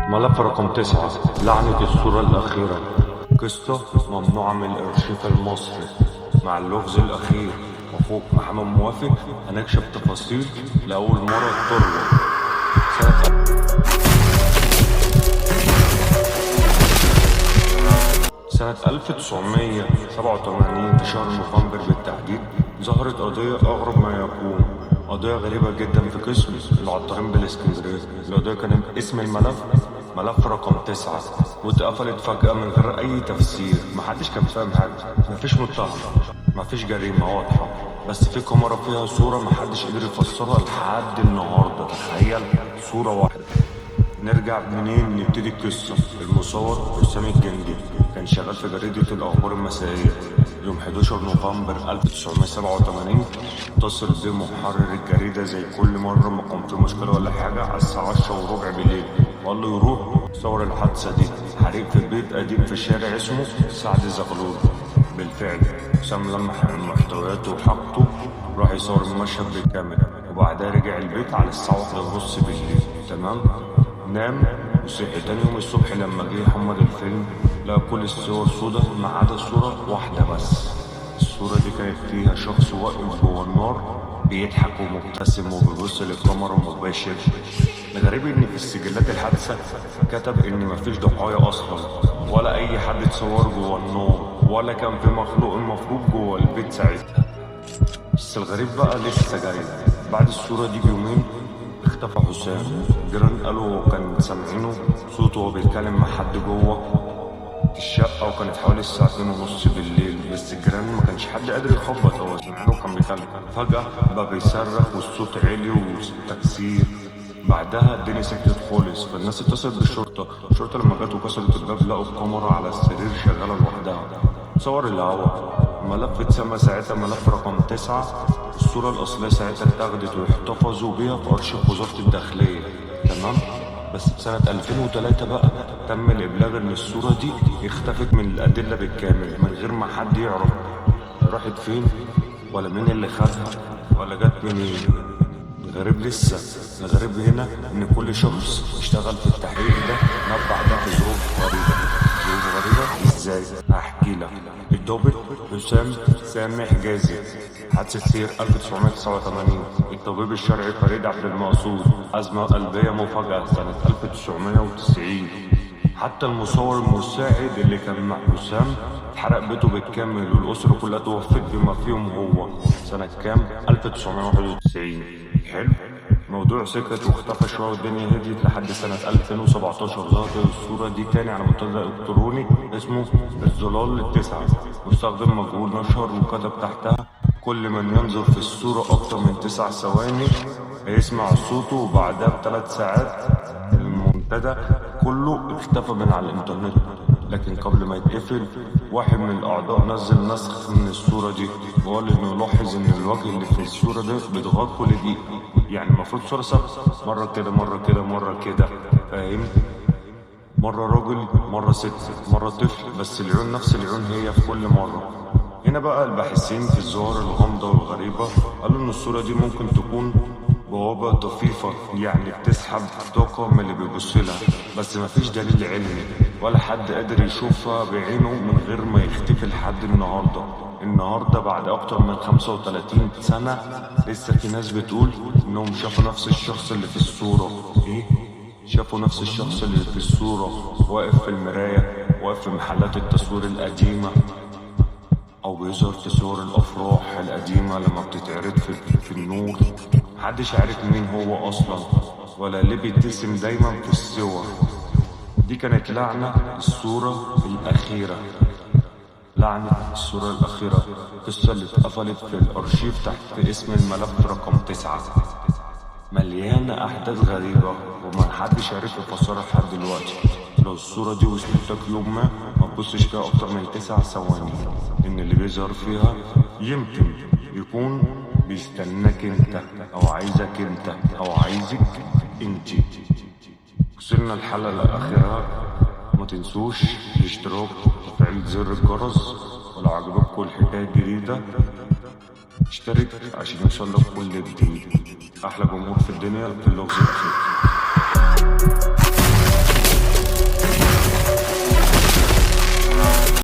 ملف رقم 9. لعنة الصورة الأخيرة. قصة ممنوعة من الأرشيف المصري مع اللغز الأخير. أخوك محمد موافق هنكشف تفاصيل لأول مرة تروى. سنة 1987 في شهر نوفمبر بالتحديد ظهرت قضية أغرب ما يكون. قضية غريبة جدا في قسم العطارين بالإسكندرية. القضية كان اسم الملف ملف رقم 9، واتقفلت فجأة من غير أي تفسير. محدش كان فاهم حاجة، مفيش متهم، مفيش جريمة واضحة، بس في كاميرا فيها صورة محدش قدر يفسرها لحد النهاردة. تخيل، صورة واحدة. نرجع منين نبتدي القصة؟ المصور حسام الجندي كان شغال في جريدة الأخبار المسائية. يوم 11 نوفمبر 1987 اتصل بيه محرر الجريدة زي كل مرة ما كان في مشكلة ولا حاجة على الساعة 10:15 بالليل، وقال له يروح يصور الحادثة دي. حريق في بيت قديم في شارع اسمه سعد زغلول. بالفعل حسام لمح محتوياته وحاجته، راح يصور المشهد بالكاميرا، وبعدها رجع البيت على الساعة 1:30 بالليل. تمام؟ نام وصحي تاني يوم الصبح لما جه يحمض الفيلم لقى كل الصور سودا ما عدا صورة واحدة بس. الصورة دي كانت فيها شخص واقف جوه النار بيضحك ومبتسم وبيبص للكاميرا مباشر. الغريب ان في السجلات الحادثة كتب ان مفيش ضحايا اصلا، ولا اي حد اتصور جوه النار، ولا كان في مخلوق المفروض جوه البيت ساعتها. بس الغريب بقى لسه جاي. بعد الصورة دي بيومين اختفى حسام. الجيران قالوا كان سامعينه صوته وهو بيتكلم مع حد جوه الشقة، وكانت حوالي الساعة 2:30 بالليل، بس الجيران ما كانش حد قادر يخبط، هو سمعينه وكان بيتكلم. فجأة بقى بيصرخ والصوت عالي وتكسير. بعدها الدنيا سكتت خالص، فالناس اتصلت بالشرطة. الشرطة لما جت وكسرت الباب لقوا الكاميرا على السرير شغالة لوحدها. صور الهوا. الملف اتسمى ساعتها ملف رقم 9. الصورة الأصلية ساعتها اتاخدت واحتفظوا بيها في أرشيف وزارة الداخلية. تمام؟ بس في سنة 2003 بقى تم الإبلاغ إن الصورة دي اختفت من الأدلة بالكامل من غير ما حد يعرف راحت فين، ولا مين اللي خدها، ولا جت منين. الغريب لسه. الغريب هنا إن كل شخص اشتغل في التحقيق ده نبع ده في ظروف غريبة. ظروف غريبة ازاي؟ هحكي لك. الضابط حسام سامي حجازي، حادثة سير 1989. الطبيب الشرعي فريد عبد المقصود، أزمة قلبية مفاجأة سنة 1990. حتى المصور المساعد اللي كان مع حسام اتحرق بيته بالكامل، والأسرة كلها توفت بما فيهم هو. سنة كام؟ 1991. حلو؟ موضوع سكت واختفى شوية والدنيا هديت لحد سنة 2017. ظهرت الصورة دي تاني على منتدى إلكتروني اسمه الظلال التسعة. مستخدم مجهول نشر وكتب تحتها كل من ينظر في الصورة أكتر من 9 ثواني هيسمع صوته. وبعدها ب3 ساعات المنتدى كله اختفى من على الإنترنت. لكن قبل ما يتقفل واحد من الأعضاء نزل نسخ من الصورة دي وقال إنه يلاحظ إن الوجه اللي في الصورة ده بيتغير كل دقيقة. يعني المفروض صورة ثابتة، مرة كده مرة كده مرة كده، فاهم؟ مرة راجل مرة ست مرة طفل، بس العيون نفس العيون هي في كل مرة. هنا بقى الباحثين في الظواهر الغامضة والغريبة قالوا إن الصورة دي ممكن تكون بوابة طفيفة، يعني بتسحب طاقة من اللي بيبص لها، بس مفيش دليل علمي ولا حد قادر يشوفها بعينه من غير ما يختفي لحد النهاردة بعد أكتر من 35 سنة لسه في ناس بتقول إنهم شافوا نفس الشخص اللي في الصورة. إيه؟ شافوا نفس الشخص اللي في الصورة واقف في المراية، واقف في محلات التصوير القديمة، أو بيظهر في صور الأفراح القديمة لما بتتعرض في النور. محدش عارف مين هو أصلا ولا ليه بيتسم دايما في الصور دي. كانت لعنة الصورة الأخيرة. لعنة الصورة الأخيرة، القصة اللي اتقفلت في الأرشيف تحت اسم الملف رقم 9. مليانة أحداث غريبة ومحدش عارف يفسرها لحد دلوقتي. لو الصورة دي وصلت لك يوم ما تبصش فيها أكتر من 9 ثواني، إن اللي بيظهر فيها يمكن يكون بيستناك انت، أو عايزك انت، أو عايزك انت. وصلنا الحلقة الأخيرة. ما تنسوش الاشتراك وتفعيل زر الجرس، ولو عجبتكم الحكاية الجديدة اشترك عشان يوصلك كل جديد. أحلى جمهور في الدنيا في اللغز الأخير.